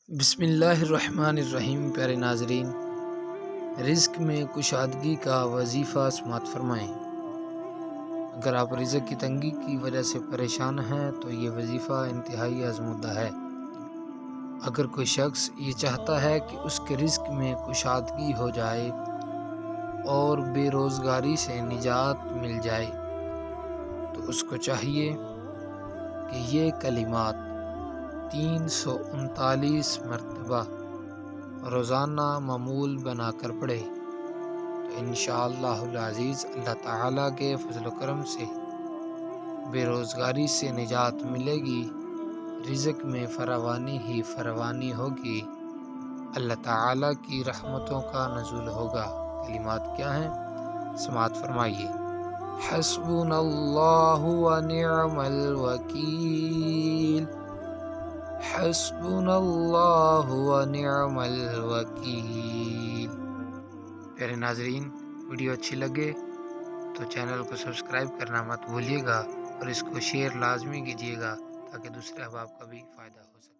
بسم اللہ الرحمن الرحیم۔ پیارے ناظرین، رزق میں کشادگی کا وظیفہ سماعت فرمائیں۔ اگر آپ رزق کی تنگی کی وجہ سے پریشان ہیں تو یہ وظیفہ انتہائی آزمودہ ہے۔ اگر کوئی شخص یہ چاہتا ہے کہ اس کے رزق میں کشادگی ہو جائے اور بے روزگاری سے نجات مل جائے تو اس کو چاہیے کہ یہ کلمات 339 مرتبہ روزانہ معمول بنا کر پڑھے تو انشاءاللہ العزیز اللہ تعالیٰ کے فضل و کرم سے بے روزگاری سے نجات ملے گی، رزق میں فراوانی ہی فراوانی ہوگی، اللہ تعالیٰ کی رحمتوں کا نزول ہوگا۔ کلمات کیا ہیں؟ سماعت فرمائیے۔ حسبنا اللہ ونعم الوکیل، حسبنا اللہ ونعم الوکیل۔ پیارے ناظرین، ویڈیو اچھی لگے تو چینل کو سبسکرائب کرنا مت بھولیے گا اور اس کو شیئر لازمی کیجیے گا تاکہ دوسرے احباب کا بھی فائدہ ہو سکے۔